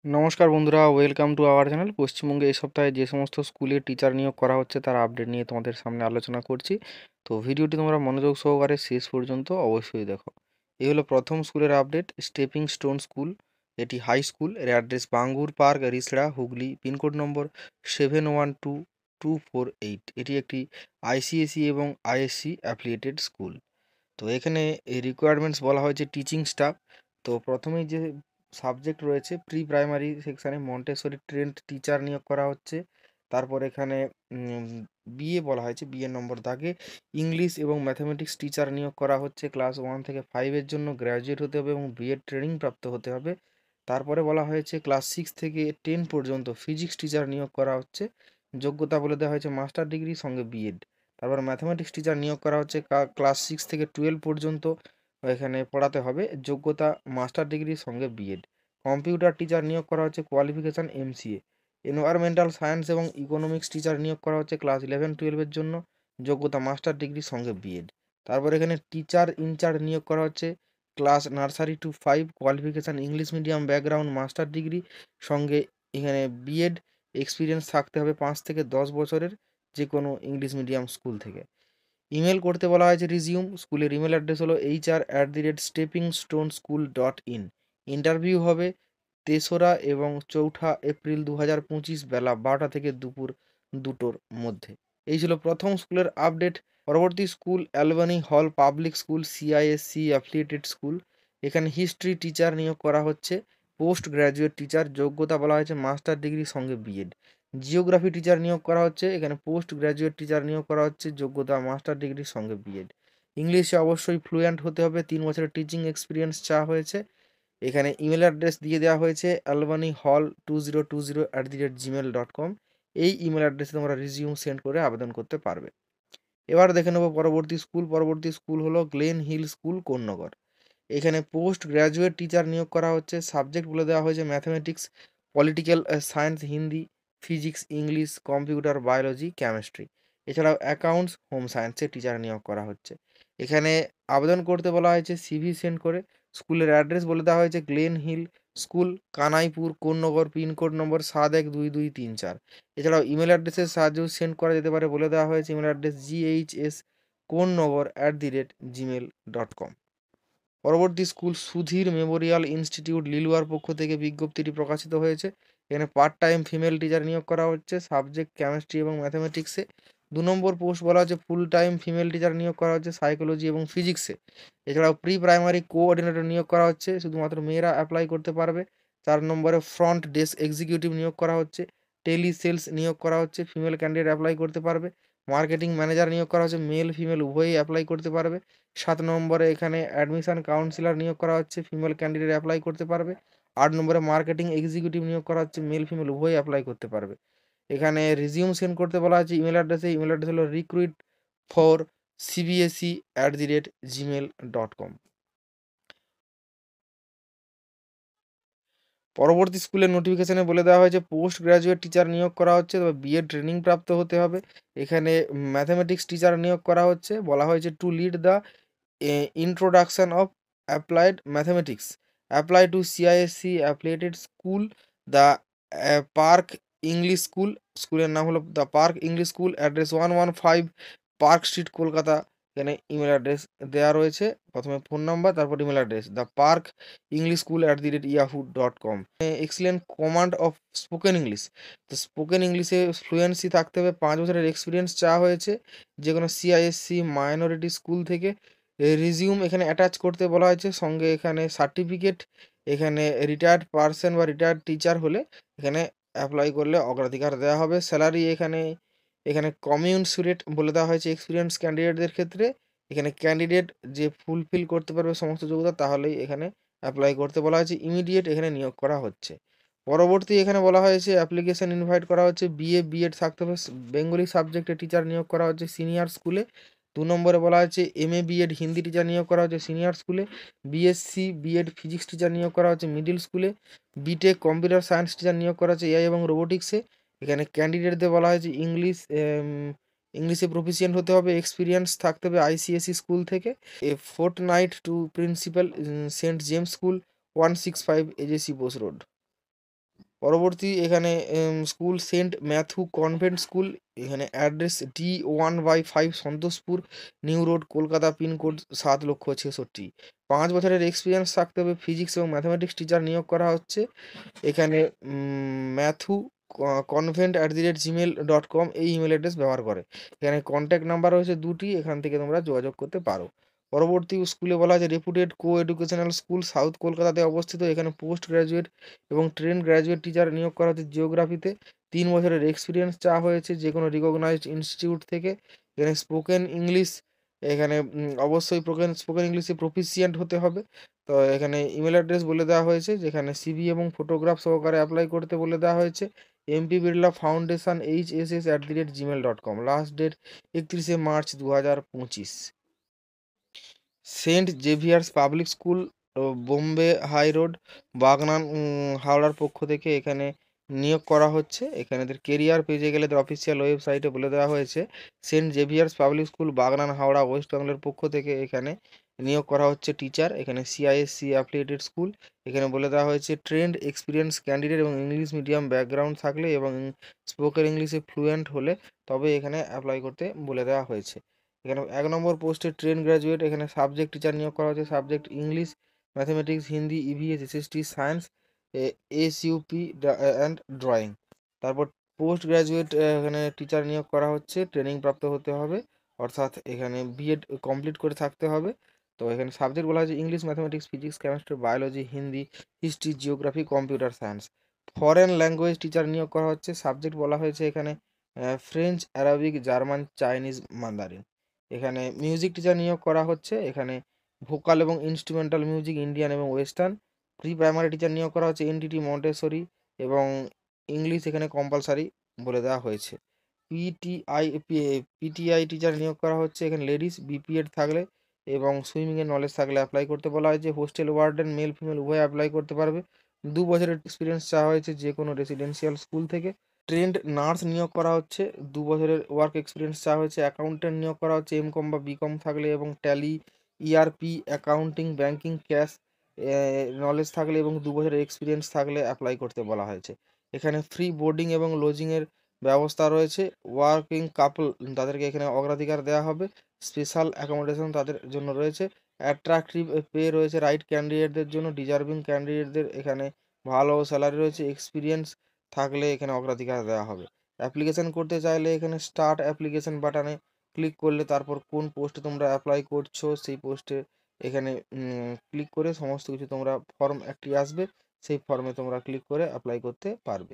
নমস্কার বন্ধুরা, welcome to our channel. পশ্চিমবঙ্গে এই সপ্তাহে যে সমস্ত স্কুলে টিচার নিয়োগ করা হচ্ছে তার আপডেট নিয়ে তোমাদের সামনে আলোচনা করছি। তো ভিডিওটি তোমরা মনোযোগ সহকারে শেষ পর্যন্ত অবশ্যই দেখো। এই হলো প্রথম স্কুলের আপডেট, স্টেপিং স্টোন স্কুল। এটি হাই স্কুল, এর address Bangur park, Rishra, Hooghly, pincode number 712248। এটি একটি আইসিএসই এবং আইএসসি অ্যাফিলিয়েটেড স্কুল। তো এখানে এই রিকোয়ারমেন্টস বলা হয়েছে টিচিং স্টাফ। তো প্রথমেই যে সাবজেক্ট রয়েছে, প্রি প্রাইমারি সেকশানে মন্টেসরি ট্রেন্ড টিচার নিয়োগ করা হচ্ছে। তারপর এখানে বিএ বলা হয়েছে, বিএ নম্বর দাগে ইংলিশ এবং ম্যাথামেটিক্স টিচার নিয়োগ করা হচ্ছে। ক্লাস 1 থেকে 5-এর জন্য গ্র্যাজুয়েট হতে হবে এবং বিএড ট্রেনিং প্রাপ্ত হতে হবে। তারপরে বলা হয়েছে ক্লাস 6 থেকে 10 পর্যন্ত ফিজিক্স টিচার নিয়োগ করা হচ্ছে। যোগ্যতা বলে দেওয়া হয়েছে মাস্টার ডিগ্রি সঙ্গে বিএড। তারপর ম্যাথামেটিক্স টিচার নিয়োগ করা হচ্ছে, ক্লাস 6 থেকে 12 পর্যন্ত এখানে পড়াতে হবে। যোগ্যতা মাস্টার ডিগ্রির সঙ্গে বিএড। কম্পিউটার টিচার নিয়োগ করা হচ্ছে, কোয়ালিফিকেশান এমসিএ। এনভায়রনমেন্টাল সায়েন্স এবং ইকোনমিক্স টিচার নিয়োগ করা হচ্ছে ক্লাস 11-12-এর জন্য। যোগ্যতা মাস্টার ডিগ্রির সঙ্গে বিএড। তারপর এখানে টিচার ইনচার্জ নিয়োগ করা হচ্ছে, class nursery two 5, qualification English medium background, master degree সঙ্গে এখানে বিএড। এক্সপিরিয়েন্স থাকতে হবে 5 থেকে 10 বছরের যে কোনো ইংলিশ মিডিয়াম স্কুল থেকে। ইমেল করতে বলা হয়েছে রিজিউম। স্কুলের ইমেল অ্যাড্রেস হলো hr@steppingstoneschool.in। ইন্টারভিউ হবে 3রা এবং 4ঠা এপ্রিল 2025 বেলা 12টা থেকে দুপুর 2টোর মধ্যে। এই ছিল প্রথম স্কুলের আপডেট। পরবর্তী স্কুল অ্যালবানি হল public school, CISC affiliated school. এখানে হিস্ট্রি টিচার নিয়োগ করা হচ্ছে, পোস্ট গ্র্যাজুয়েট টিচার। যোগ্যতা বলা হয়েছে মাস্টার ডিগ্রি সঙ্গে বিএড। জিওগ্রাফি টিচার নিয়োগ করা হচ্ছে, এখানে পোস্ট গ্র্যাজুয়েট টিচার নিয়োগ করা হচ্ছে, যোগ্যতা মাস্টার ডিগ্রির সঙ্গে বিএড। ইংলিশে অবশ্যই ফ্লুয়েন্ট হতে হবে, 3 বছরের টিচিং এক্সপিরিয়েন্স চাওয়া হয়েছে। এখানে ইমেল অ্যাড্রেস দিয়ে দেওয়া হয়েছে albanihall2020@gmail.com। এই ইমেল অ্যাড্রেসে তোমরা রিজিউম সেন্ড করে আবেদন করতে পারবে। এবার দেখে নেব পরবর্তী স্কুল। পরবর্তী স্কুল হলো গ্লেন হিল স্কুল, কোন্নগর। এখানে পোস্ট গ্র্যাজুয়েট টিচার নিয়োগ করা হচ্ছে। সাবজেক্ট বলে দেওয়া হয়েছে mathematics, political science, Hindi, physics, English, computer, biology, chemistry. এছাড়াও অ্যাকাউন্টস, হোম সায়েন্সের টিচার নিয়োগ করা হচ্ছে। এখানে আবেদন করতে বলা হয়েছে সিভি সেন্ড করে। স্কুলের অ্যাড্রেস বলে দেওয়া হয়েছে Glen Hill school, Kanaipur, Konnagar, pincode number 712234। এছাড়াও ইমেল অ্যাড্রেসের সাহায্যেও সেন্ড করা যেতে পারে। বলে দেওয়া হয়েছে ইমেল অ্যাড্রেস ghskonnogor@gmail.com। পরবর্তী স্কুল সুধীর মেমোরিয়াল ইনস্টিটিউট, লিলুয়ার পক্ষ থেকে বিজ্ঞপ্তিটি প্রকাশিত হয়েছে। এখানে পার্ট টাইম ফিমেল টিচার নিয়োগ করা হচ্ছে, সাবজেক্ট কেমিস্ট্রি এবং ম্যাথামেটিক্সে। 2 নম্বর পোস্ট বলা হচ্ছে ফুল টাইম ফিমেল টিচার নিয়োগ করা হচ্ছে সাইকোলজি এবং ফিজিক্সে। এছাড়াও প্রি প্রাইমারি কোঅর্ডিনেটর নিয়োগ করা হচ্ছে, শুধুমাত্র মেয়েরা অ্যাপ্লাই করতে পারবে। 4 নম্বরে ফ্রন্ট ডেস্ক এক্সিকিউটিভ নিয়োগ করা হচ্ছে। টেলি সেলস নিয়োগ করা হচ্ছে, ফিমেল ক্যান্ডিডেট অ্যাপ্লাই করতে পারবে। মার্কেটিং ম্যানেজার নিয়োগ করা হচ্ছে, মেল ফিমেল উভয়ই অ্যাপ্লাই করতে পারবে। 7 নম্বরে এখানে অ্যাডমিশন কাউন্সিলর নিয়োগ করা হচ্ছে, ফিমেল ক্যান্ডিডেট অ্যাপ্লাই করতে পারবে। 8 নম্বরে মার্কেটিং এক্সিকিউটিভ নিয়োগ করা হচ্ছে, মেল ফিমেল উভয়ই অ্যাপ্লাই করতে পারবে। এখানে রিজিউম সেন্ড করতে বলা আছে ইমেল অ্যাড্রেসে। ইমেল অ্যাড্রেস হলো recruit4cbse@gmail.com। পরবর্তী স্কুলের নোটিফিকেশনে বলে দেওয়া হয়েছে পোস্ট গ্র্যাজুয়েট টিচার নিয়োগ করা হচ্ছে, তবে বিএড ট্রেনিং প্রাপ্ত হতে হবে। এখানে ম্যাথামেটিক্স টিচার নিয়োগ করা হচ্ছে। বলা হয়েছে to lead the introduction of applied mathematics apply to CISC affiliated school, the Park English School। স্কুলের নাম হলো the park English school, address 115 park street, Kolkata. এখানে ইমেল অ্যাড্রেস দেওয়া রয়েছে, প্রথমে ফোন নাম্বার তারপর email address, the park English school @yahoo.com। Excellent command of spoken English. তো spoken ইংলিশে ফ্লুয়েন্সি থাকতে হবে, 5 বছরের এক্সপিরিয়েন্স চাওয়া হয়েছে যে কোনো সিআইএসসি মাইনরিটি স্কুল থেকে। রিজিউম এখানে অ্যাটাচ করতে বলা হয়েছে, সঙ্গে এখানে সার্টিফিকেট। এখানে রিটায়ার্ড পারসন বা রিটায়ার্ড টিচার হলে এখানে অ্যাপ্লাই করলে অগ্রাধিকার দেওয়া হবে। স্যালারি এখানে এখানে কমিউনসুরেট বলে দেওয়া হয়েছে এক্সপিরিয়েন্স ক্যান্ডিডেটদের ক্ষেত্রে। এখানে ক্যান্ডিডেট যে ফুলফিল করতে পারবে সমস্ত যোগ্যতা তাহলেই এখানে অ্যাপ্লাই করতে বলা হয়েছে। ইমিডিয়েট এখানে নিয়োগ করা হচ্ছে। পরবর্তী এখানে বলা হয়েছে অ্যাপ্লিকেশন ইনভাইট করা হচ্ছে, বিএ বিএড থাকতে হবে। বেঙ্গলি সাবজেক্টে টিচার নিয়োগ করা হচ্ছে সিনিয়র স্কুলে। 2 নম্বরে বলা হয়েছে এমএ বিএড হিন্দি টিচার নিয়োগ করা হচ্ছে সিনিয়র স্কুলে। বিএসসি বিএড ফিজিক্স টিচার নিয়োগ করা হচ্ছে মিডিল স্কুলে। বিটেক কম্পিউটার সায়েন্স টিচার নিয়োগ করা হচ্ছে এআই এবং রোবোটিক্সে। এখানে ক্যান্ডিডেটদের বলা হয়েছে ইংলিশে প্রফিসিয়েন্ট হতে হবে, এক্সপিরিয়েন্স থাকতে হবে আইসিএসসি স্কুল থেকে। Fortnight to principal, Saint James school, 165 AJC Bose road. পরবর্তী এখানে school Saint Matthew convent school, এখানে address D1/5 Santoshpur new road, Kolkata, pincode 7,66,000। 5 বছরের এক্সপিরিয়েন্স থাকতে হবে। ফিজিক্স এবং ম্যাথামেটিক্স টিচার নিয়োগ করা হচ্ছে। এখানে ম্যাথু convent@gmail.com এই ইমেল অ্যাড্রেস ব্যবহার করে। এখানে কন্ট্যাক্ট নাম্বার রয়েছে 2 টি, এখান থেকে তোমরা যোগাযোগ করতে পারো। পরবর্তী স্কুলে বলা আছে রেপুটেড কো-এডুকেশনাল স্কুল সাউথ কলকাতাতে অবস্থিত। এখানে পোস্ট গ্র্যাজুয়েট এবং ট্রেন্ড গ্র্যাজুয়েট টিচার নিয়োগ করা হচ্ছে জিওগ্রাফিতে। 3 বছরের এক্সপিরিয়েন্স চাওয়া হয়েছে যেকোনো রিকগনাইজড ইনস্টিটিউট থেকে। এখানে স্পোকেন ইংলিশ, এখানে অবশ্যই স্পোকেন ইংলিশে প্রফিসিয়েন্ট হতে হবে। তো এখানে ইমেল অ্যাড্রেস বলে দেওয়া হয়েছে, যেখানে সিভি এবং ফটোগ্রাফ সহকারে অ্যাপ্লাই করতে বলে দেওয়া হয়েছে। MP Birla foundation hss@gmail.com। Last date 31শে March 2025। Saint Xavier's public school, Bombay high road, Bagnan, হাওড়ার পক্ষ থেকে এখানে নিয়োগ করা হচ্ছে। এখানে এদের কেরিয়ার পেজে গেলে এদের অফিসিয়াল ওয়েবসাইটে বলে দেওয়া হয়েছে Saint Xavier's public School Bagnan Howrah West বেঙ্গলের পক্ষ থেকে এখানে নিয়োগ করা হচ্ছে টিচার। এখানে সিআইএসসি অ্যাফিলিয়েটেড স্কুল। এখানে বলে দেওয়া হয়েছে ট্রেন্ড এক্সপিরিয়েন্স ক্যান্ডিডেট এবং ইংলিশ মিডিয়াম ব্যাকগ্রাউন্ড থাকলে এবং স্পোকেন ইংলিশে ফ্লুয়েন্ট হলে তবে এখানে অ্যাপ্লাই করতে বলে দেওয়া হয়েছে। এখানে 1 নম্বর পোস্টে ট্রেন গ্র্যাজুয়েট, এখানে সাবজেক্ট টিচার নিয়োগ করা হচ্ছে। Subject English, mathematics, Hindi, EVS, SST, science, SUP and drawing. তারপর পোস্ট গ্র্যাজুয়েট এখানে টিচার নিয়োগ করা হচ্ছে, ট্রেনিং প্রাপ্ত হতে হবে, অর্থাৎ এখানে বিএড কমপ্লিট করে থাকতে হবে। তো এখানে সাবজেক্ট বলা হয়েছে English, mathematics, physics, chemistry, biology, Hindi, history, geography, computer science. Foreign language teacher নিয়োগ করা হচ্ছে। সাবজেক্ট বলা হয়েছে এখানে French, Arabic, German, Chinese, Mandarin. এখানে মিউজিক টিচার নিয়োগ করা হচ্ছে। এখানে ভোকাল এবং ইনস্ট্রুমেন্টাল মিউজিক ইন্ডিয়ান এবং ওয়েস্টার্ন। প্রি প্রাইমারি টিচার নিয়োগ করা হচ্ছে এনটিটি মন্টেসরি এবং ইংলিশ এখানে কম্পালসারি বলে দেওয়া হয়েছে। পিটিআই টিচার নিয়োগ করা হচ্ছে। এখানে লেডিস, বিপিএড থাকলে এবং সুইমিংয়ের নলেজ থাকলে অ্যাপ্লাই করতে বলা হয়েছে। হোস্টেল ওয়ার্ডেন মেল ফিমেল উভয় অ্যাপ্লাই করতে পারবে। 2 বছরের এক্সপিরিয়েন্স চাওয়া হয়েছে যে কোনো রেসিডেন্সিয়াল স্কুল থেকে। ট্রেন্ড নার্স নিয়োগ করা হচ্ছে। 2 বছরের ওয়ার্ক এক্সপিরিয়েন্স চাওয়া হয়েছে। অ্যাকাউন্টেন্ট নিয়োগ করা হচ্ছে এমকম বা বিকম থাকলে এবং tally, ERP, accounting, banking, cash knowledge থাকলে এবং 2 বছরের এক্সপিরিয়েন্স থাকলে অ্যাপ্লাই করতে বলা হয়েছে। এখানে ফ্রি বোর্ডিং এবং লজিংয়ের ব্যবস্থা রয়েছে। ওয়ার্কিং কাপল তাদেরকে এখানে অগ্রাধিকার দেওয়া হবে। স্পেশাল অ্যাকোমোডেশন তাদের জন্য রয়েছে। অ্যাট্রাকটিভ পে রয়েছে রাইট ক্যান্ডিডেটদের জন্য। ডিজার্ভিং ক্যান্ডিডেটদের এখানে ভালো স্যালারি রয়েছে। এক্সপিরিয়েন্স থাকলে এখানে অগ্রাধিকার দেওয়া হবে। অ্যাপ্লিকেশন করতে চাইলে এখানে স্টার্ট অ্যাপ্লিকেশন বাটনে ক্লিক করলে তারপর কোন পোস্টে তোমরা অ্যাপ্লাই করছো সেই পোস্টে এখানে ক্লিক করে সমস্ত কিছু তোমরা ফর্ম একটি আসবে, সেই ফর্মে তোমরা ক্লিক করে অ্যাপ্লাই করতে পারবে।